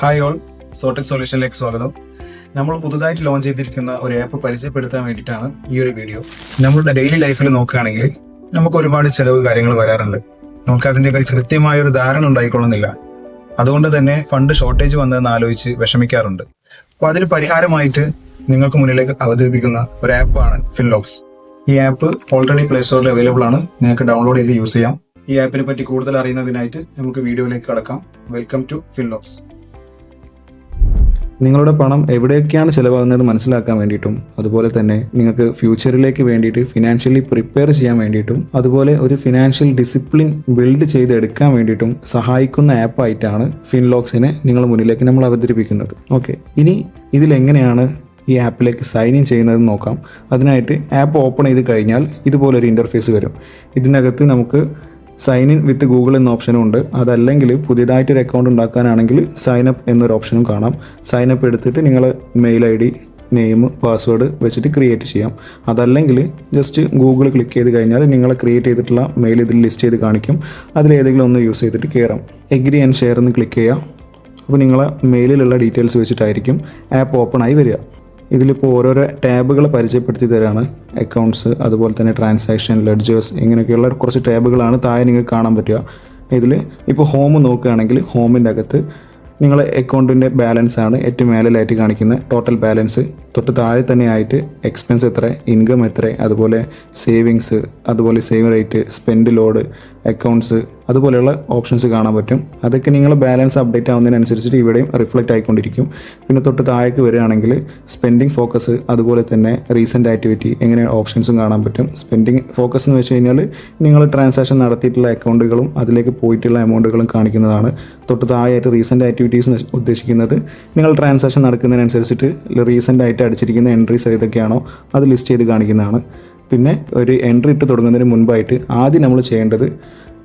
Hi all, സോടെക് സൊല്യൂഷനിലേക്ക് സ്വാഗതം. നമ്മൾ പുതുതായിട്ട് ലോഞ്ച് ചെയ്തിരിക്കുന്ന ഒരു ആപ്പ് പരിചയപ്പെടുത്താൻ വേണ്ടിയിട്ടാണ് ഈ ഒരു വീഡിയോ. നമ്മളുടെ ഡെയിലി ലൈഫിൽ നോക്കുകയാണെങ്കിൽ നമുക്ക് ഒരുപാട് ചിലവ് കാര്യങ്ങൾ വരാറുണ്ട്. നമുക്ക് അതിൻ്റെ കൃത്യമായ ഒരു ധാരണ ഉണ്ടായിക്കൊള്ളുന്നില്ല. അതുകൊണ്ട് തന്നെ ഫണ്ട് ഷോർട്ടേജ് വന്നതെന്ന് ആലോചിച്ച് വിഷമിക്കാറുണ്ട്. അപ്പോൾ അതിന് പരിഹാരമായിട്ട് നിങ്ങൾക്ക് മുന്നിലേക്ക് അവതരിപ്പിക്കുന്ന ഒരു ആപ്പാണ് ഫിൻലോക്സ്. ഈ ആപ്പ് ഓൾറെഡി പ്ലേ സ്റ്റോറിൽ അവൈലബിൾ ആണ്. നിങ്ങൾക്ക് ഡൗൺലോഡ് ചെയ്ത് യൂസ് ചെയ്യാം. ഈ ആപ്പിനെ പറ്റി കൂടുതൽ അറിയുന്നതിനായിട്ട് നമുക്ക് വീഡിയോയിലേക്ക് കടക്കാം. Welcome to Finlox. നിങ്ങളുടെ പണം എവിടെയൊക്കെയാണ് ചിലവാകുന്നത് മനസ്സിലാക്കാൻ വേണ്ടിയിട്ടും, അതുപോലെ തന്നെ നിങ്ങൾക്ക് ഫ്യൂച്ചറിലേക്ക് വേണ്ടിയിട്ട് ഫിനാൻഷ്യലി പ്രിപ്പയർ ചെയ്യാൻ വേണ്ടിയിട്ടും, അതുപോലെ ഒരു ഫിനാൻഷ്യൽ ഡിസിപ്ലിൻ ബിൽഡ് ചെയ്തെടുക്കാൻ വേണ്ടിയിട്ടും സഹായിക്കുന്ന ആപ്പായിട്ടാണ് ഫിൻലോക്സിനെ നിങ്ങളുടെ മുന്നിലേക്ക് നമ്മൾ അവതരിപ്പിക്കുന്നത്. ഓക്കെ, ഇനി ഇതിലെങ്ങനെയാണ് ഈ ആപ്പിലേക്ക് സൈൻ ഇൻ ചെയ്യുന്നത് നോക്കാം. അതിനായിട്ട് ആപ്പ് ഓപ്പൺ ചെയ്ത് കഴിഞ്ഞാൽ ഇതുപോലൊരു ഇൻ്റർഫേസ് വരും. ഇതിനകത്ത് നമുക്ക് സൈൻ ഇൻ വിത്ത് ഗൂഗിൾ എന്ന ഓപ്ഷനും ഉണ്ട്. അതല്ലെങ്കിൽ പുതിയതായിട്ടൊരു അക്കൗണ്ട് ഉണ്ടാക്കാനാണെങ്കിൽ സൈൻ അപ്പ് എന്നൊരു ഓപ്ഷനും കാണാം. സൈൻ അപ്പ് എടുത്തിട്ട് നിങ്ങൾ മെയിൽ ID, നെയിം, പാസ്വേഡ് വെച്ചിട്ട് ക്രിയേറ്റ് ചെയ്യാം. അതല്ലെങ്കിൽ ജസ്റ്റ് ഗൂഗിൾ ക്ലിക്ക് ചെയ്ത് കഴിഞ്ഞാൽ നിങ്ങൾ ക്രിയേറ്റ് ചെയ്തിട്ടുള്ള മെയിൽ ഇതിൽ ലിസ്റ്റ് ചെയ്ത് കാണിക്കും. അതിലേതെങ്കിലും ഒന്ന് യൂസ് ചെയ്തിട്ട് കയറാം. എഗ്രി ആൻഡ് ഷെയർ എന്ന് ക്ലിക്ക് ചെയ്യാം. അപ്പോൾ നിങ്ങളെ മെയിലിലുള്ള ഡീറ്റെയിൽസ് വെച്ചിട്ടായിരിക്കും ആപ്പ് ഓപ്പൺ ആയി വരിക. ഇതിലിപ്പോൾ ഓരോരോ ടാബുകൾ പരിചയപ്പെടുത്തി തരാണ്. അക്കൗണ്ട്സ്, അതുപോലെ തന്നെ ട്രാൻസാക്ഷൻ, ലെഡ്ജേഴ്സ്, ഇങ്ങനെയൊക്കെയുള്ള കുറച്ച് ടാബുകളാണ് താഴെ നിങ്ങൾക്ക് കാണാൻ പറ്റുക. ഇതിൽ ഇപ്പോൾ ഹോം നോക്കുകയാണെങ്കിൽ ഹോമിൻ്റെ അകത്ത് നിങ്ങളെ അക്കൗണ്ടിൻ്റെ ബാലൻസ് ആണ് ഏറ്റവും മേലിലായിട്ട് കാണിക്കുന്നത്. ടോട്ടൽ ബാലൻസ് തൊട്ട് താഴെ തന്നെ ആയിട്ട് എക്സ്പെൻസ് എത്ര, ഇൻകം എത്ര, അതുപോലെ സേവിങ്സ്, അതുപോലെ save rate, spend load, accounts, അതുപോലെയുള്ള ഓപ്ഷൻസ് കാണാൻ പറ്റും. അതൊക്കെ നിങ്ങൾ ബാലൻസ് അപ്ഡേറ്റ് ആവുന്നതിനനുസരിച്ചിട്ട് ഇവിടെയും റിഫ്ലക്റ്റ് ആയിക്കൊണ്ടിരിക്കും. പിന്നെ തൊട്ട് താഴേക്ക് വരികയാണെങ്കിൽ സ്പെൻഡിങ് ഫോക്കസ്, അതുപോലെ തന്നെ റീസെൻ്റ് ആക്ടിവിറ്റി, എങ്ങനെ ഓപ്ഷൻസും കാണാൻ പറ്റും. സ്പെൻഡിങ് ഫോക്കസ് എന്ന് വെച്ച് കഴിഞ്ഞാൽ നിങ്ങൾ ട്രാൻസാക്ഷൻ നടത്തിയിട്ടുള്ള അക്കൗണ്ടുകളും അതിലേക്ക് പോയിട്ടുള്ള എമൗണ്ടുകളും കാണിക്കുന്നതാണ്. തൊട്ട് താഴെയായിട്ട് റീസെൻ്റ് ആക്ടിവിറ്റീസ് ഉദ്ദേശിക്കുന്നത് നിങ്ങൾ ട്രാൻസാക്ഷൻ നടക്കുന്നതിനനുസരിച്ചിട്ട് റീസെൻ്റ് ആയിട്ട് അടിച്ചിരിക്കുന്ന എൻട്രീസ് ഏതൊക്കെയാണോ അത് ലിസ്റ്റ് ചെയ്ത് കാണിക്കുന്നതാണ്. പിന്നെ ഒരു എൻട്രി ഇട്ട് തുടങ്ങുന്നതിന് മുൻപായിട്ട് ആദ്യം നമ്മൾ ചെയ്യേണ്ടത്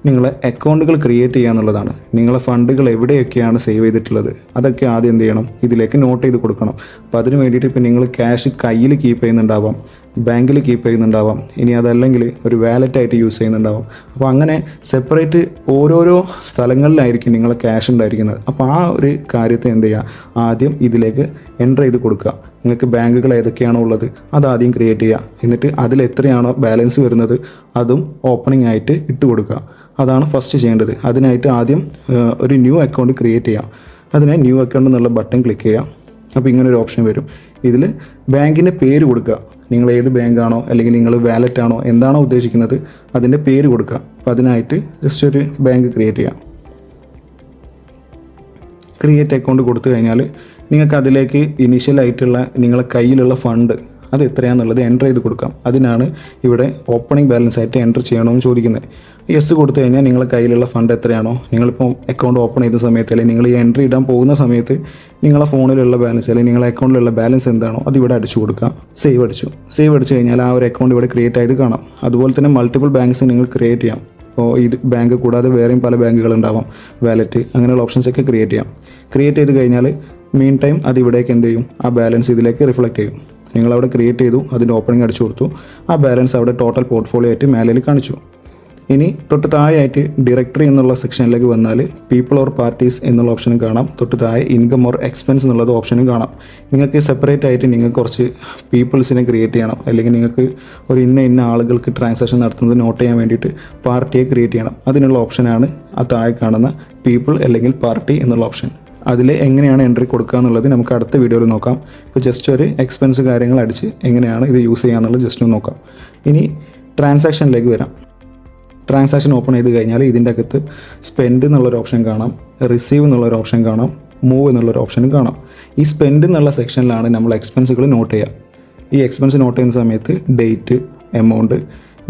നിങ്ങളെ അക്കൗണ്ടുകൾ ക്രിയേറ്റ് ചെയ്യുക എന്നുള്ളതാണ്. നിങ്ങളെ ഫണ്ടുകൾ എവിടെയൊക്കെയാണ് സേവ് ചെയ്തിട്ടുള്ളത് അതൊക്കെ ആദ്യം എന്ത് ചെയ്യണം, ഇതിലേക്ക് നോട്ട് ചെയ്ത് കൊടുക്കണം. അപ്പോൾ അതിന് വേണ്ടിയിട്ട് ഇപ്പോൾ നിങ്ങൾ ക്യാഷ് കയ്യിൽ കീപ്പ് ചെയ്യുന്നുണ്ടാവാം, ബാങ്കിൽ കീപ്പ് ചെയ്യുന്നുണ്ടാവാം, ഇനി അതല്ലെങ്കിൽ ഒരു വാലറ്റായിട്ട് യൂസ് ചെയ്യുന്നുണ്ടാവാം. അപ്പോൾ അങ്ങനെ സെപ്പറേറ്റ് ഓരോരോ സ്ഥലങ്ങളിലായിരിക്കും നിങ്ങളെ ക്യാഷ് ഉണ്ടായിരിക്കുന്നത്. അപ്പോൾ ആ ഒരു കാര്യത്തെ എന്ത് ചെയ്യുക, ആദ്യം ഇതിലേക്ക് എൻ്റർ ചെയ്ത് കൊടുക്കുക. നിങ്ങൾക്ക് ബാങ്കുകൾ ഏതൊക്കെയാണോ ഉള്ളത് അതാദ്യം ക്രിയേറ്റ് ചെയ്യുക. എന്നിട്ട് അതിൽ എത്രയാണോ ബാലൻസ് വരുന്നത് അതും ഓപ്പണിംഗ് ആയിട്ട് ഇട്ട് കൊടുക്കുക. അതാണ് ഫസ്റ്റ് ചെയ്യേണ്ടത്. അതിനായിട്ട് ആദ്യം ഒരു ന്യൂ അക്കൗണ്ട് ക്രിയേറ്റ് ചെയ്യാം. അതിനെ ന്യൂ അക്കൗണ്ട് എന്നുള്ള ബട്ടൺ ക്ലിക്ക് ചെയ്യാം. അപ്പോൾ ഇങ്ങനൊരു ഓപ്ഷൻ വരും. ഇതിൽ ബാങ്കിൻ്റെ പേര് കൊടുക്കുക. നിങ്ങൾ ഏത് ബാങ്കാണോ അല്ലെങ്കിൽ നിങ്ങൾ വാലറ്റ് ആണോ എന്താണോ ഉദ്ദേശിക്കുന്നത് അതിൻ്റെ പേര് കൊടുക്കുക. അപ്പോൾ അതിനായിട്ട് ജസ്റ്റ് ഒരു ബാങ്ക് ക്രിയേറ്റ് ചെയ്യാം. ക്രിയേറ്റ് അക്കൗണ്ട് കൊടുത്തു കഴിഞ്ഞാൽ നിങ്ങൾക്ക് അതിലേക്ക് ഇനീഷ്യലായിട്ടുള്ള നിങ്ങളെ കയ്യിലുള്ള ഫണ്ട് അത് എത്രയാണെന്നുള്ളത് എൻ്റർ ചെയ്ത് കൊടുക്കാം. അതിനാണ് ഇവിടെ ഓപ്പണിംഗ് ബാലൻസ് ആയിട്ട് എൻ്റർ ചെയ്യണമെന്ന് ചോദിക്കുന്നത്. യെസ് കൊടുത്തു കഴിഞ്ഞാൽ നിങ്ങളുടെ കയ്യിലുള്ള ഫണ്ട് എത്രയാണോ, നിങ്ങളിപ്പോൾ അക്കൗണ്ട് ഓപ്പൺ ചെയ്ത സമയത്ത് അല്ലെങ്കിൽ നിങ്ങൾ ഈ എൻട്രി ഇടാൻ പോകുന്ന സമയത്ത് നിങ്ങളെ ഫോണിലുള്ള ബാലൻസ് അല്ലെങ്കിൽ നിങ്ങളുടെ അക്കൗണ്ടിലുള്ള ബാലൻസ് എന്താണോ അത് ഇവിടെ അടിച്ചു കൊടുക്കുക. സേവ് അടിച്ചു കഴിഞ്ഞാൽ ആ ഒരു അക്കൗണ്ട് ഇവിടെ ക്രിയേറ്റ് ആയത് കാണാം. അതുപോലെ തന്നെ മൾട്ടിപ്പിൾ ബാങ്ക്സ് നിങ്ങൾ ക്രിയേറ്റ് ചെയ്യാം. അപ്പോൾ ഇത് ബാങ്ക് കൂടാതെ വേറെയും പല ബാങ്കുകളുണ്ടാവാം, വാലറ്റ്, അങ്ങനെയുള്ള ഓപ്ഷൻസൊക്കെ ക്രിയേറ്റ് ചെയ്യാം. ക്രിയേറ്റ് ചെയ്ത് കഴിഞ്ഞാൽ മീൻ ടൈം അത് ഇവിടേക്ക് എന്ത് ചെയ്യും, ആ ബാലൻസ് ഇതിലേക്ക് റിഫ്ലക്റ്റ് ചെയ്യും. നിങ്ങളവിടെ ക്രിയേറ്റ് ചെയ്തു, അതിൻ്റെ ഓപ്പണിംഗ് അടിച്ചു കൊടുത്തു, ആ ബാലൻസ് അവിടെ ടോട്ടൽ പോർട്ട്ഫോളിയോ ആയിട്ട് മേലിൽ കാണിച്ചു. ഇനി തൊട്ട് താഴെയായിട്ട് ഡയറക്ടറി എന്നുള്ള സെക്ഷനിലേക്ക് വന്നാൽ പീപ്പിൾ ഓർ പാർട്ടീസ് എന്നുള്ള ഓപ്ഷനും കാണാം. തൊട്ട് താഴെ ഇൻകം ഓർ എക്സ്പെൻസ് എന്നുള്ളത് ഓപ്ഷനും കാണാം. നിങ്ങൾക്ക് സെപ്പറേറ്റ് ആയിട്ട് നിങ്ങൾക്ക് കുറച്ച് പീപ്പിൾസിനെ ക്രിയേറ്റ് ചെയ്യണം, അല്ലെങ്കിൽ നിങ്ങൾക്ക് ഒരു ഇന്ന ആളുകൾക്ക് ട്രാൻസാക്ഷൻ നടത്തുന്നത് നോട്ട് ചെയ്യാൻ വേണ്ടിയിട്ട് പാർട്ടിയെ ക്രിയേറ്റ് ചെയ്യണം. അതിനുള്ള ഓപ്ഷനാണ് ആ താഴെ കാണുന്ന പീപ്പിൾ അല്ലെങ്കിൽ പാർട്ടി എന്നുള്ള ഓപ്ഷൻ. അതിൽ എങ്ങനെയാണ് എൻട്രി കൊടുക്കുക എന്നുള്ളത് നമുക്ക് അടുത്ത വീഡിയോയിൽ നോക്കാം. ഇപ്പോൾ ജസ്റ്റ് ഒരു എക്സ്പെൻസ് കാര്യങ്ങൾ അടിച്ച് എങ്ങനെയാണ് ഇത് യൂസ് ചെയ്യുക എന്നുള്ളത് ജസ്റ്റ് ഒന്ന് നോക്കാം. ഇനി ട്രാൻസാക്ഷനിലേക്ക് വരാം. ട്രാൻസാക്ഷൻ ഓപ്പൺ ചെയ്ത് കഴിഞ്ഞാൽ ഇതിൻ്റെ അകത്ത് സ്പെൻഡ് എന്നുള്ളൊരു ഓപ്ഷൻ കാണാം, റിസീവ് എന്നുള്ളൊരു ഓപ്ഷൻ കാണാം, മൂവ് എന്നുള്ളൊരു ഓപ്ഷനും കാണാം. ഈ സ്പെൻഡ് എന്നുള്ള സെക്ഷനിലാണ് നമ്മൾ എക്സ്പെൻസുകൾ നോട്ട് ചെയ്യുക. ഈ എക്സ്പെൻസ് നോട്ട് ചെയ്യുന്ന സമയത്ത് ഡേറ്റ്, എമൗണ്ട്,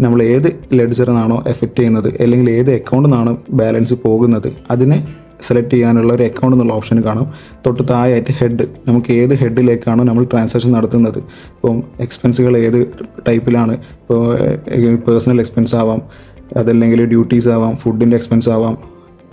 നമ്മൾ ഏത് ലെഡ്ജറിനാണോ എഫക്റ്റ് ചെയ്യുന്നത് അല്ലെങ്കിൽ ഏത് അക്കൗണ്ടിൽ നിന്നാണ് ബാലൻസ് പോകുന്നത് അതിനെ സെലക്ട് ചെയ്യാനുള്ള ഒരു അക്കൗണ്ട് എന്നുള്ള ഓപ്ഷൻ കാണാം. തൊട്ട് താഴെയായിട്ട് ഹെഡ്, നമുക്ക് ഏത് ഹെഡിലേക്കാണോ നമ്മൾ ട്രാൻസാക്ഷൻ നടത്തുന്നത്. ഇപ്പം എക്സ്പെൻസുകൾ ഏത് ടൈപ്പിലാണ്, ഇപ്പോൾ പേഴ്സണൽ എക്സ്പെൻസ് ആവാം, അതല്ലെങ്കിൽ ഡ്യൂട്ടീസ് ആവാം, ഫുഡിൻ്റെ എക്സ്പെൻസ് ആവാം,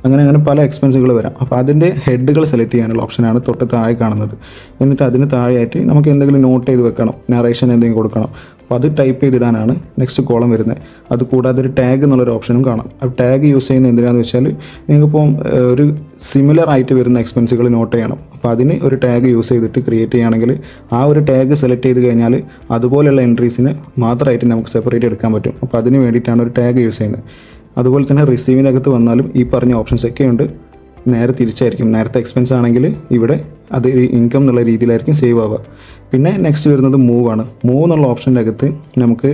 അങ്ങനെ പല എക്സ്പെൻസുകൾ വരാം. അപ്പോൾ അതിൻ്റെ ഹെഡുകൾ സെലക്ട് ചെയ്യാനുള്ള ഓപ്ഷനാണ് തൊട്ട് താഴെ കാണുന്നത്. എന്നിട്ട് അതിന് താഴെയായിട്ട് നമുക്ക് എന്തെങ്കിലും നോട്ട് ചെയ്ത് വെക്കണം, നറേഷൻ എന്തെങ്കിലും കൊടുക്കണം. അപ്പോൾ അപ്പോൾ അത് ടൈപ്പ് ചെയ്തിടാനാണ് നെക്സ്റ്റ് കോളം വരുന്നത്. അതുകൂടാതെ ഒരു ടാഗ് എന്നുള്ളൊരു ഓപ്ഷനും കാണാം. ആ ടാഗ് യൂസ് ചെയ്യുന്നത് എന്തിനാണെന്ന് വെച്ചാൽ നിങ്ങൾക്കിപ്പം ഒരു സിമിലർ ആയിട്ട് വരുന്ന എക്സ്പെൻസുകൾ നോട്ട് ചെയ്യണം. അപ്പോൾ അതിന് ഒരു ടാഗ് യൂസ് ചെയ്തിട്ട് ക്രിയേറ്റ് ചെയ്യുകയാണെങ്കിൽ ആ ഒരു ടാഗ് സെലക്ട് ചെയ്ത് കഴിഞ്ഞാൽ അതുപോലെയുള്ള എൻട്രീസിന് മാത്രമായിട്ട് നമുക്ക് സെപ്പറേറ്റ് എടുക്കാൻ പറ്റും. അപ്പോൾ അതിന് വേണ്ടിയിട്ടാണ് ഒരു ടാഗ് യൂസ് ചെയ്യുന്നത്. അതുപോലെ തന്നെ റിസീവിനകത്ത് വന്നാലും ഈ പറഞ്ഞ ഓപ്ഷൻസ് ഒക്കെ ഉണ്ട്. നേരെ തിരിച്ചായിരിക്കും. നേരത്തെ എക്സ്പെൻസ് ആണെങ്കിൽ ഇവിടെ അത് ഇൻകം എന്നുള്ള രീതിയിലായിരിക്കും സേവ് ആവുക. പിന്നെ നെക്സ്റ്റ് വരുന്നത് മൂവ് ആണ്. മൂവ് എന്നുള്ള ഓപ്ഷൻ്റെ അകത്ത് നമുക്ക്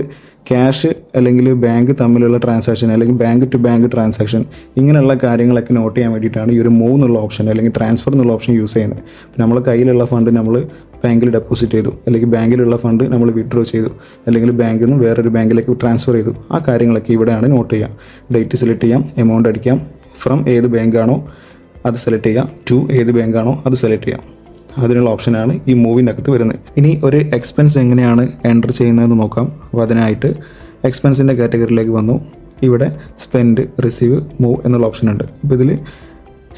ക്യാഷ് അല്ലെങ്കിൽ ബാങ്ക് തമ്മിലുള്ള ട്രാൻസാക്ഷൻ അല്ലെങ്കിൽ ബാങ്ക് ടു ബാങ്ക് ട്രാൻസാക്ഷൻ ഇങ്ങനെയുള്ള കാര്യങ്ങളൊക്കെ നോട്ട് ചെയ്യാൻ വേണ്ടിയിട്ടാണ് ഈ ഒരു മൂവ് എന്നുള്ള ഓപ്ഷൻ അല്ലെങ്കിൽ ട്രാൻസ്ഫർ എന്നുള്ള ഓപ്ഷൻ യൂസ് ചെയ്യുന്നത്. നമ്മളെ കയ്യിലുള്ള ഫണ്ട് നമ്മൾ ബാങ്കിൽ ഡെപ്പോസിറ്റ് ചെയ്തു, അല്ലെങ്കിൽ ബാങ്കിലുള്ള ഫണ്ട് നമ്മൾ വിഡ്രോ ചെയ്തു, അല്ലെങ്കിൽ ബാങ്കിൽ നിന്ന് വേറൊരു ബാങ്കിലേക്ക് ട്രാൻസ്ഫർ ചെയ്തു, ആ കാര്യങ്ങളൊക്കെ ഇവിടെയാണ് നോട്ട് ചെയ്യാം. ഡേറ്റ് സെലക്ട് ചെയ്യാം, എമൗണ്ട് അടിക്കാം, ഫ്രം ഏത് ബാങ്കാണോ അത് സെലക്ട് ചെയ്യാം, ടു ഏത് ബാങ്കാണോ അത് സെലക്ട് ചെയ്യാം. അതിനുള്ള ഓപ്ഷനാണ് ഈ മൂവിൻ്റെ അകത്ത് വരുന്നത്. ഇനി ഒരു എക്സ്പെൻസ് എങ്ങനെയാണ് എൻ്റർ ചെയ്യുന്നതെന്ന് നോക്കാം. അപ്പോൾ അതിനായിട്ട് എക്സ്പെൻസിൻ്റെ കാറ്റഗറിയിലേക്ക് വന്നു. ഇവിടെ സ്പെൻഡ്, റിസീവ്, മൂവ് എന്നുള്ള ഓപ്ഷൻ ഉണ്ട്. അപ്പോൾ ഇതിൽ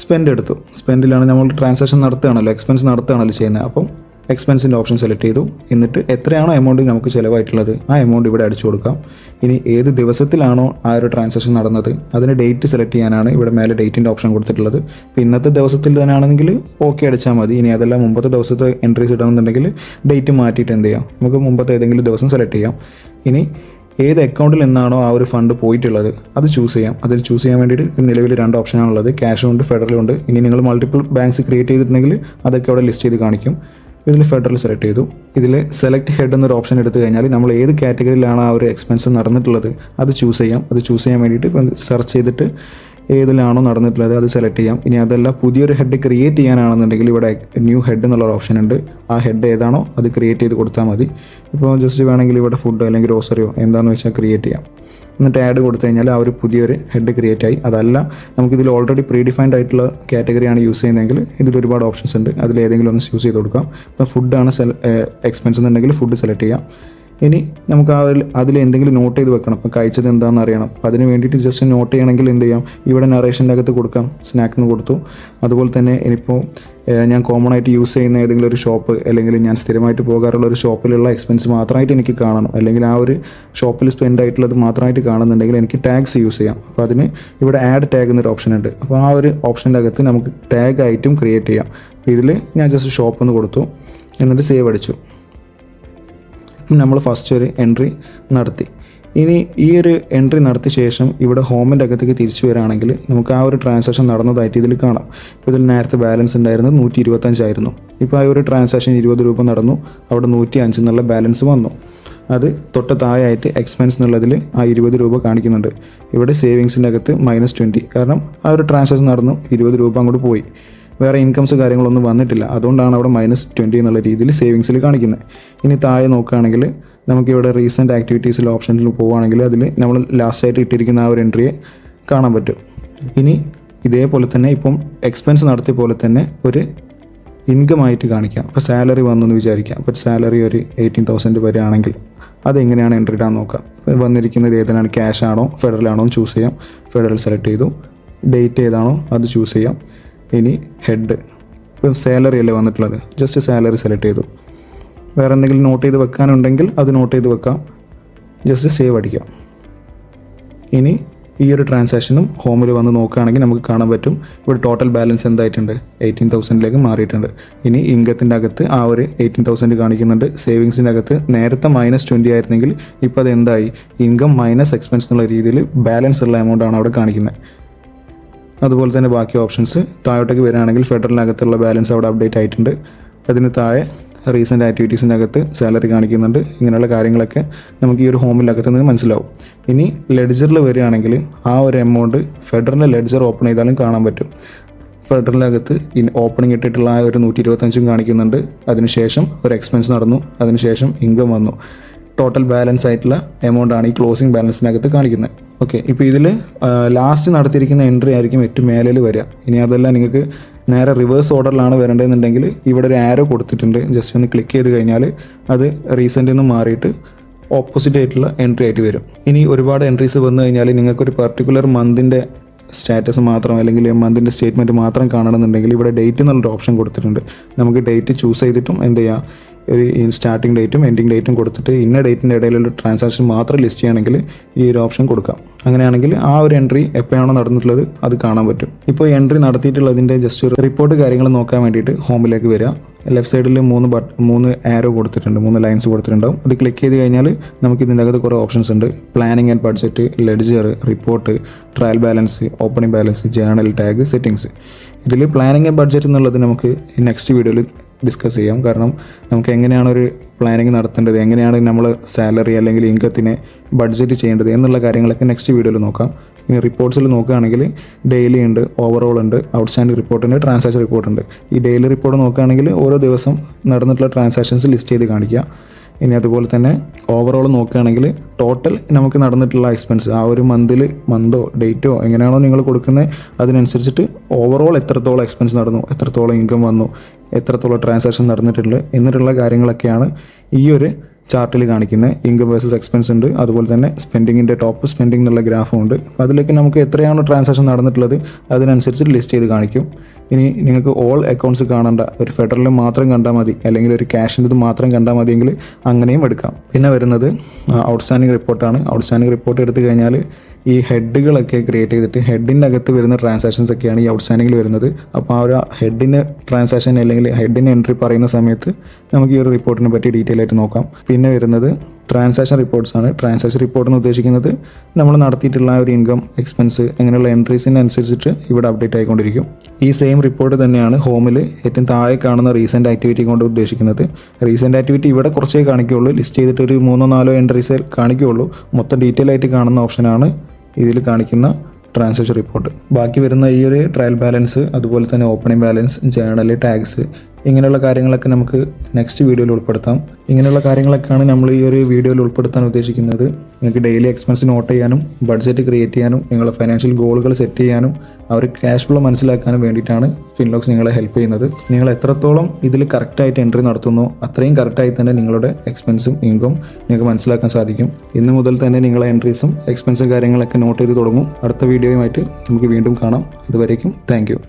സ്പെൻഡ് എടുത്തു. സ്പെൻഡിലാണ് നമ്മൾ ട്രാൻസാക്ഷൻ നടത്തുകയാണല്ലോ, എക്സ്പെൻസ് നടത്തുകയാണല്ലോ ചെയ്യുന്നത്. അപ്പം എക്സ്പെൻസിൻ്റെ ഓപ്ഷൻ സെലക്ട് ചെയ്തു. എന്നിട്ട് എത്രയാണോ എമൗണ്ട് നമുക്ക് ചിലവായിട്ടുള്ളത് ആ എമൗണ്ട് ഇവിടെ അടിച്ചു കൊടുക്കാം. ഇനി ഏത് ദിവസത്തിലാണോ ആ ഒരു ട്രാൻസാക്ഷൻ നടന്നത് അതിന് ഡേറ്റ് സെലക്ട് ചെയ്യാനാണ് ഇവിടെ മേലെ ഡേറ്റിൻ്റെ ഓപ്ഷൻ കൊടുത്തിട്ടുള്ളത്. ഇപ്പോൾ ഇന്നത്തെ ദിവസത്തിൽ തന്നെയാണെങ്കിൽ ഓക്കെ അടിച്ചാൽ മതി. ഇനി അതെല്ലാം മുമ്പത്തെ ദിവസത്തെ എൻട്രീസ് ഇടണമെന്നുണ്ടെങ്കിൽ ഡേറ്റ് മാറ്റിയിട്ട് എന്ത് ചെയ്യാം, നമുക്ക് മുമ്പത്തെ ഏതെങ്കിലും ദിവസം സെലക്ട് ചെയ്യാം. ഇനി ഏത് അക്കൗണ്ടിൽ നിന്നാണോ ആ ഒരു ഫണ്ട് പോയിട്ടുള്ളത് അത് ചൂസ് ചെയ്യാം. അതിൽ ചൂസ് ചെയ്യാൻ വേണ്ടിയിട്ട് നിലവിൽ 2 ഓപ്ഷനാണുള്ളത്, ക്യാഷും ഉണ്ട്, ഫെഡറലും ഉണ്ട്. ഇനി നിങ്ങൾ മൾട്ടിപ്പിൾ ബാങ്ക്സ് ക്രിയേറ്റ് ചെയ്തിട്ടുണ്ടെങ്കിൽ അതൊക്കെ അവിടെ ലിസ്റ്റ് ചെയ്ത് കാണിക്കും. ഇതിൽ ഫെഡറൽ സെലക്ട് ചെയ്തു. ഇതിൽ സെലക്ട് ഹെഡ് എന്നൊരു ഓപ്ഷൻ എടുത്തു കഴിഞ്ഞാൽ നമ്മൾ ഏത് കാറ്റഗറിയിലാണ് ആ ഒരു എക്സ്പെൻസ് നടന്നിട്ടുള്ളത് അത് ചൂസ് ചെയ്യാം. അത് ചൂസ് ചെയ്യാൻ വേണ്ടിയിട്ട് സെർച്ച് ചെയ്തിട്ട് ഏതിലാണോ നടന്നിട്ടുള്ളത് അത് സെലക്ട് ചെയ്യാം. ഇനി അതല്ല പുതിയൊരു ഹെഡ് ക്രിയേറ്റ് ചെയ്യാനാണെന്നുണ്ടെങ്കിൽ ഇവിടെ ന്യൂ ഹെഡ് എന്നുള്ള ഓപ്ഷൻ ഉണ്ട്. ആ ഹെഡ് ഏതാണോ അത് ക്രിയേറ്റ് ചെയ്ത് കൊടുത്താൽ മതി. ഇപ്പോൾ ജസ്റ്റ് വേണമെങ്കിൽ ഇവിടെ ഫുഡ് അല്ലെങ്കിൽ ഗ്രോസറിയോ എന്താണെന്ന് വെച്ചാൽ ക്രിയേറ്റ് ചെയ്യാം. എന്നിട്ട് ആഡ് കൊടുത്തു കഴിഞ്ഞാൽ ആ ഒരു പുതിയൊരു ഹെഡ് ക്രിയേറ്റ് ആയി. അതല്ല നമുക്കിതിൽ ഓൾറെഡി പ്രീ ഡിഫൈൻഡ് ആയിട്ടുള്ള കാറ്റഗറിയാണ് യൂസ് ചെയ്യുന്നതെങ്കിൽ ഇതിൽ ഒരുപാട് ഓപ്ഷൻസ് ഉണ്ട്. അതിൽ ഏതെങ്കിലും ഒന്ന് ചൂസ് ചെയ്ത് കൊടുക്കാം. ഇപ്പോൾ ഫുഡാണ് എക്സ്പെൻസ് എന്നുണ്ടെങ്കിൽ ഫുഡ് സെലക്ട് ചെയ്യാം. ഇനി നമുക്ക് അതിൽ എന്തെങ്കിലും നോട്ട് ചെയ്ത് വെക്കണം. ഇപ്പോൾ കഴിച്ചത് എന്താണെന്ന് അറിയണം. അപ്പോൾ അതിന് വേണ്ടിയിട്ട് ജസ്റ്റ് നോട്ട് ചെയ്യണമെങ്കിൽ എന്ത് ചെയ്യാം, ഇവിടെ നറേഷൻ്റെ അകത്ത് കൊടുക്കാം. സ്നാക്ക് എന്ന് കൊടുത്തു. അതുപോലെ തന്നെ ഇനിയിപ്പോൾ ഞാൻ കോമൺ ആയിട്ട് യൂസ് ചെയ്യുന്ന ഏതെങ്കിലും ഒരു ഷോപ്പ് അല്ലെങ്കിൽ ഞാൻ സ്ഥിരമായിട്ട് പോകാറുള്ള ഒരു ഷോപ്പിലുള്ള എക്സ്പെൻസ് മാത്രമായിട്ട് എനിക്ക് കാണണം, അല്ലെങ്കിൽ ആ ഒരു ഷോപ്പിൽ സ്പെൻഡ് ആയിട്ടുള്ളത് മാത്രമായിട്ട് കാണുന്നുണ്ടെങ്കിൽ എനിക്ക് ടാഗ്സ് യൂസ് ചെയ്യാം. അപ്പോൾ അതിന് ഇവിടെ ആഡ് ടാഗ് എന്നൊരു ഓപ്ഷൻ ഉണ്ട്. അപ്പോൾ ആ ഒരു ഓപ്ഷൻ്റെ അകത്ത് നമുക്ക് ടാഗ് ആയിട്ടും ക്രിയേറ്റ് ചെയ്യാം. അപ്പോൾ ഇതിൽ ഞാൻ ജസ്റ്റ് ഷോപ്പ് എന്ന് കൊടുത്തു, എന്നിട്ട് സേവ് അടിച്ചു. നമ്മൾ ഫസ്റ്റ് ഒരു എൻട്രി നടത്തി. ഇനി ഈ ഒരു എൻട്രി നടത്തിയ ശേഷം ഇവിടെ ഹോമിൻ്റെ അകത്തേക്ക് തിരിച്ചു വരികയാണെങ്കിൽ നമുക്ക് ആ ഒരു ട്രാൻസാക്ഷൻ നടന്നതായിട്ട് ഇതിൽ കാണാം. ഇപ്പോൾ ഇതിൽ നേരത്തെ ബാലൻസ് ഉണ്ടായിരുന്നത് 125 ഇപ്പോൾ ആ ഒരു ട്രാൻസാക്ഷൻ 20 രൂപ നടന്നു, അവിടെ 105 എന്നുള്ള ബാലൻസ് വന്നു. അത് തൊട്ട് താഴെയായിട്ട് എക്സ്പെൻസ് എന്നുള്ളതിൽ ആ 20 രൂപ കാണിക്കുന്നുണ്ട്. ഇവിടെ സേവിങ്സിൻ്റെ അകത്ത് -20, കാരണം ആ ഒരു ട്രാൻസാക്ഷൻ നടന്നു, 20 രൂപ അങ്ങോട്ട് പോയി. വേറെ ഇൻകംസ് കാര്യങ്ങളൊന്നും വന്നിട്ടില്ല. അതുകൊണ്ടാണ് അവിടെ -20 എന്നുള്ള രീതിയിൽ സേവിങ്സിൽ കാണിക്കുന്നത്. ഇനി താഴെ നോക്കുകയാണെങ്കിൽ നമുക്കിവിടെ റീസെൻറ്റ് ആക്ടിവിറ്റീസിൽ ഓപ്ഷനിൽ പോവുകയാണെങ്കിൽ അതിൽ നമ്മൾ ലാസ്റ്റായിട്ട് ഇട്ടിരിക്കുന്ന ആ ഒരു എൻട്രിയെ കാണാൻ പറ്റും. ഇനി ഇതേപോലെ തന്നെ ഇപ്പം എക്സ്പെൻസ് നടത്തിയ പോലെ തന്നെ ഒരു ഇൻകം ആയിട്ട് കാണിക്കാം. അപ്പോൾ സാലറി വന്നു എന്ന് വിചാരിക്കാം. അപ്പോൾ സാലറി ഒരു 18,000 വരികയാണെങ്കിൽ അതെങ്ങനെയാണ് എൻട്രി ഇടാൻ നോക്കാം. വന്നിരിക്കുന്നത് ഏതാണ്, ക്യാഷ് ആണോ ഫെഡറലാണോ എന്ന് ചൂസ് ചെയ്യാം. ഫെഡറൽ സെലക്ട് ചെയ്തു. ഡേറ്റ് ഏതാണോ അത് ചൂസ് ചെയ്യാം. ഇനി ഹെഡ്, ഇപ്പം സാലറി അല്ലേ വന്നിട്ടുള്ളത്, ജസ്റ്റ് സാലറി സെലക്ട് ചെയ്തു. വേറെ എന്തെങ്കിലും നോട്ട് ചെയ്ത് വെക്കാനുണ്ടെങ്കിൽ അത് നോട്ട് ചെയ്ത് വെക്കാം. ജസ്റ്റ് സേവ് അടിക്കാം. ഇനി ഈ ഒരു ട്രാൻസാക്ഷനും ഹോമിൽ വന്ന് നോക്കുകയാണെങ്കിൽ നമുക്ക് കാണാൻ പറ്റും ഇവിടെ ടോട്ടൽ ബാലൻസ് എന്തായിട്ടുണ്ട്, 18,000 മാറിയിട്ടുണ്ട്. ഇനി ഇൻകത്തിൻ്റെ അകത്ത് ആ ഒരു 18,000 കാണിക്കുന്നുണ്ട്. സേവിങ്സിൻ്റെ അകത്ത് നേരത്തെ -20 ആയിരുന്നെങ്കിൽ ഇപ്പോൾ അത് എന്തായി, ഇൻകം മൈനസ് എക്സ്പെൻസ് എന്നുള്ള രീതിയിൽ ബാലൻസ് ഉള്ള എമൗണ്ടാണ് അവിടെ കാണിക്കുന്നത്. അതുപോലെ തന്നെ ബാക്കി ഓപ്ഷൻസ് താഴോട്ടേക്ക് വരികയാണെങ്കിൽ ഫെഡറലിനകത്തുള്ള ബാലൻസ് അവിടെ അപ്ഡേറ്റ് ആയിട്ടുണ്ട്. അതിന് താഴെ റീസെൻറ്റ് ആക്ടിവിറ്റീസിൻ്റെ അകത്ത് സാലറി കാണിക്കുന്നുണ്ട്. ഇങ്ങനെയുള്ള കാര്യങ്ങളൊക്കെ നമുക്ക് ഈ ഒരു ഹോമിനകത്ത് നിന്ന് മനസ്സിലാവും. ഇനി ലെഡ്ജറിൽ വരികയാണെങ്കിൽ ആ ഒരു എമൗണ്ട് ഫെഡറലിൻ്റെ ലെഡ്ജർ ഓപ്പൺ ചെയ്താലും കാണാൻ പറ്റും. ഫെഡറലിനകത്ത് ഓപ്പണിംഗ് ഇട്ടിട്ടുള്ള ആ ഒരു 125 കാണിക്കുന്നുണ്ട്. അതിനുശേഷം ഒരു എക്സ്പെൻസ് നടന്നു, അതിനുശേഷം ഇൻകം വന്നു. ടോട്ടൽ ബാലൻസ് ആയിട്ടുള്ള എമൗണ്ടാണ് ഈ ക്ലോസിംഗ് ബാലൻസിനകത്ത് കാണിക്കുന്നത്. ഓക്കെ, ഇപ്പോൾ ഇതിൽ ലാസ്റ്റ് നടത്തിയിരിക്കുന്ന എൻട്രി ആയിരിക്കും ഏറ്റവും മേലിൽ വരിക. ഇനി അതെല്ലാം നിങ്ങൾക്ക് നേരെ റിവേഴ്സ് ഓർഡറിലാണ് വരേണ്ടതെന്നുണ്ടെങ്കിൽ ഇവിടെ ഒരു ആരോ കൊടുത്തിട്ടുണ്ട്. ജസ്റ്റ് ഒന്ന് ക്ലിക്ക് ചെയ്ത് കഴിഞ്ഞാൽ അത് റീസെൻ്റിൽ നിന്ന് മാറിയിട്ട് ഓപ്പോസിറ്റ് ആയിട്ടുള്ള എൻട്രി ആയിട്ട് വരും. ഇനി ഒരുപാട് എൻട്രീസ് വന്നു കഴിഞ്ഞാൽ നിങ്ങൾക്കൊരു പർട്ടിക്കുലർ മന്തിൻ്റെ സ്റ്റാറ്റസ് മാത്രം അല്ലെങ്കിൽ മന്തിൻ്റെ സ്റ്റേറ്റ്മെൻറ്റ് മാത്രം കാണണമെന്നുണ്ടെങ്കിൽ ഇവിടെ ഡേറ്റ് എന്നുള്ളൊരു ഓപ്ഷൻ കൊടുത്തിട്ടുണ്ട്. നമുക്ക് ഡേറ്റ് ചൂസ് ചെയ്തിട്ടും എന്ത് ചെയ്യാം, ഒരു സ്റ്റാർട്ടിംഗ് ഡേറ്റും എൻഡിങ് ഡേറ്റും കൊടുത്തിട്ട് ഇന്ന ഡേറ്റിൻ്റെ ഇടയിലുള്ള ട്രാൻസാക്ഷൻ മാത്രം ലിസ്റ്റ് ചെയ്യുകയാണെങ്കിൽ ഈ ഒരു ഓപ്ഷൻ കൊടുക്കാം. അങ്ങനെയാണെങ്കിൽ ആ ഒരു എൻട്രി എപ്പോഴാണോ നടന്നിട്ടുള്ളത് അത് കാണാൻ പറ്റും. ഇപ്പോൾ എൻട്രി നടത്തിയിട്ടുള്ളതിൻ്റെ ജസ്റ്റ് ഒരു റിപ്പോർട്ട് കാര്യങ്ങൾ നോക്കാൻ വേണ്ടിയിട്ട് ഹോമിലേക്ക് വരിക. ലെഫ്റ്റ് സൈഡിൽ 3 ആരോ കൊടുത്തിട്ടുണ്ട്, 3 ലൈൻസ് കൊടുത്തിട്ടുണ്ടാവും. അത് ക്ലിക്ക് ചെയ്ത് കഴിഞ്ഞാൽ നമുക്ക് ഇതിൻ്റെ അകത്ത് കുറേ ഓപ്ഷൻസ് ഉണ്ട്. Planning and budget, ledger, report, trial balance, opening balance, journal, tag, settings. ഇതിൽ പ്ലാനിങ് ആൻഡ് ബഡ്ജറ്റ് എന്നുള്ളത് നമുക്ക് നെക്സ്റ്റ് വീഡിയോയിൽ ഡിസ്കസ് ചെയ്യാം. കാരണം നമുക്ക് എങ്ങനെയാണ് ഒരു പ്ലാനിങ് നടത്തേണ്ടത്, എങ്ങനെയാണ് നമ്മൾ സാലറി അല്ലെങ്കിൽ ഇൻകത്തിനെ ബഡ്ജറ്റ് ചെയ്യേണ്ടത് എന്നുള്ള കാര്യങ്ങളൊക്കെ നെക്സ്റ്റ് വീഡിയോയിൽ നോക്കാം. ഇനി റിപ്പോർട്ട്സിൽ നോക്കുകയാണെങ്കിൽ ഡെയിലി ഉണ്ട്, ഓവറോൾ ഉണ്ട്, ഔട്ട്സ്റ്റാൻഡിംഗ് റിപ്പോർട്ടുണ്ട്, ട്രാൻസാക്ഷൻ റിപ്പോർട്ടുണ്ട്. ഈ ഡെയിലി റിപ്പോർട്ട് നോക്കുകയാണെങ്കിൽ ഓരോ ദിവസം നടന്നിട്ടുള്ള ട്രാൻസാക്ഷൻസ് ലിസ്റ്റ് ചെയ്ത് കാണിക്കുക. ഇനി അതുപോലെ തന്നെ ഓവറോൾ നോക്കുകയാണെങ്കിൽ ടോട്ടൽ നമുക്ക് നടന്നിട്ടുള്ള എക്സ്പെൻസ് ആ ഒരു മന്തോ ഡേറ്റോ എങ്ങനെയാണോ നിങ്ങൾ കൊടുക്കുന്നത് അതിനനുസരിച്ചിട്ട് ഓവറോൾ എത്രത്തോളം എക്സ്പെൻസ് നടന്നു, എത്രത്തോളം ഇൻകം വന്നു, എത്രത്തോളം ട്രാൻസാക്ഷൻ നടന്നിട്ടുണ്ട് എന്നിട്ടുള്ള കാര്യങ്ങളൊക്കെയാണ് ഈ ഒരു ചാർട്ടിൽ കാണിക്കുന്നത്. ഇൻകം വേഴ്സസ് എക്സ്പെൻസ് ഉണ്ട്, അതുപോലെ തന്നെ സ്പെൻഡിങ്ങിൻ്റെ ടോപ്പ് സ്പെൻഡിങ് എന്നുള്ള ഗ്രാഫും ഉണ്ട്. അപ്പോൾ അതിലേക്ക് നമുക്ക് എത്രയാണോ ട്രാൻസാക്ഷൻ നടന്നിട്ടുള്ളത് അതിനനുസരിച്ച് ലിസ്റ്റ് ചെയ്ത് കാണിക്കും. ഇനി നിങ്ങൾക്ക് ഓൾ അക്കൗണ്ട്സ് കാണണ്ട, ഒരു ഫെഡറൽ മാത്രം കണ്ടാൽ മതി, അല്ലെങ്കിൽ ഒരു ക്യാഷിൻ്റെ മാത്രം കണ്ടാൽ മതിയെങ്കിൽ അങ്ങനെയും എടുക്കാം. പിന്നെ വരുന്നത് ഔട്ട്സ്റ്റാൻഡിംഗ് റിപ്പോർട്ടാണ്. ഔട്ട്സ്റ്റാൻഡിംഗ് റിപ്പോർട്ട് എടുത്തു കഴിഞ്ഞാൽ ഈ ഹെഡുകളൊക്കെ ക്രിയേറ്റ് ചെയ്തിട്ട് ഹെഡിൻ്റെ അകത്ത് വരുന്ന ട്രാൻസാക്ഷൻസ് ഒക്കെയാണ് ഈ ഔട്ട്സ്റ്റാൻഡിങ്ങിൽ വരുന്നത്. അപ്പോൾ ആ ഒരു ഹെഡിന് ട്രാൻസാക്ഷൻ അല്ലെങ്കിൽ ഹെഡിന് എൻട്രി പറയുന്ന സമയത്ത് നമുക്ക് ഈ ഒരു റിപ്പോർട്ടിനെ പറ്റി ഡീറ്റെയിൽ ആയിട്ട് നോക്കാം. പിന്നെ വരുന്നത് ട്രാൻസാക്ഷൻ റിപ്പോർട്ട്സ് ആണ്. ട്രാൻസാക്ഷൻ റിപ്പോർട്ട് എന്ന് ഉദ്ദേശിക്കുന്നത് നമ്മൾ നടത്തിയിട്ടുള്ള ഒരു ഇൻകം, എക്സ്പെൻസ് അങ്ങനെയുള്ള എൻട്രീസിനനുസരിച്ചിട്ട് ഇവിടെ അപ്ഡേറ്റ് ആയിക്കൊണ്ടിരിക്കും. ഈ സെയിം റിപ്പോർട്ട് തന്നെയാണ് ഹോമിൽ ഏറ്റവും താഴെ കാണുന്ന റീസെൻറ്റ് ആക്ടിവിറ്റി കൊണ്ട് ഉദ്ദേശിക്കുന്നത്. റീസെൻറ്റ് ആക്ടിവിറ്റി ഇവിടെ കുറച്ചേ കാണിക്കുകയുള്ളൂ, ലിസ്റ്റ് ചെയ്തിട്ട് ഒരു 3-4 എൻട്രീസേ കാണിക്കുകയുള്ളൂ. മൊത്തം ഡീറ്റെയിൽ ആയിട്ട് കാണുന്ന ഓപ്ഷനാണ് ഇതിൽ കാണിക്കുന്ന ട്രാൻസാക്ഷൻ റിപ്പോർട്ട്. ബാക്കി വരുന്ന ഈ ഒരു ട്രയൽ ബാലൻസ്, അതുപോലെ തന്നെ ഓപ്പണിംഗ് ബാലൻസ്, ജേണൽ, ടാക്സ് ഇങ്ങനെയുള്ള കാര്യങ്ങളൊക്കെ നമുക്ക് നെക്സ്റ്റ് വീഡിയോയിൽ ഉൾപ്പെടുത്താം. ഇങ്ങനെയുള്ള കാര്യങ്ങളൊക്കെയാണ് നമ്മൾ ഈ ഒരു വീഡിയോയിൽ ഉൾപ്പെടുത്താൻ ഉദ്ദേശിക്കുന്നത്. നിങ്ങൾക്ക് ഡെയിലി എക്സ്പെൻസ് നോട്ട് ചെയ്യാനും ബഡ്ജറ്റ് ക്രിയേറ്റ് ചെയ്യാനും നിങ്ങളുടെ ഫൈനാൻഷ്യൽ ഗോളുകൾ സെറ്റ് ചെയ്യാനും ആ ഒരു ക്യാഷ് ഫ്ലോ മനസ്സിലാക്കാനും വേണ്ടിയിട്ടാണ് ഫിൻലോക്സ് നിങ്ങളെ ഹെൽപ്പ് ചെയ്യുന്നത്. നിങ്ങൾ എത്രത്തോളം ഇതിൽ കറക്റ്റായിട്ട് എൻട്രി നടത്തുന്നു അത്രയും കറക്റ്റായി തന്നെ നിങ്ങളുടെ എക്സ്പെൻസും ഇൻകം നിങ്ങൾക്ക് മനസ്സിലാക്കാൻ സാധിക്കും. ഇന്ന് മുതൽ തന്നെ നിങ്ങളെ എൻട്രീസും എക്സ്പെൻസും കാര്യങ്ങളൊക്കെ നോട്ട് ചെയ്ത് തുടങ്ങും. അടുത്ത വീഡിയോയുമായിട്ട് നമുക്ക് വീണ്ടും കാണാം. അതുവരേക്കും താങ്ക് യു.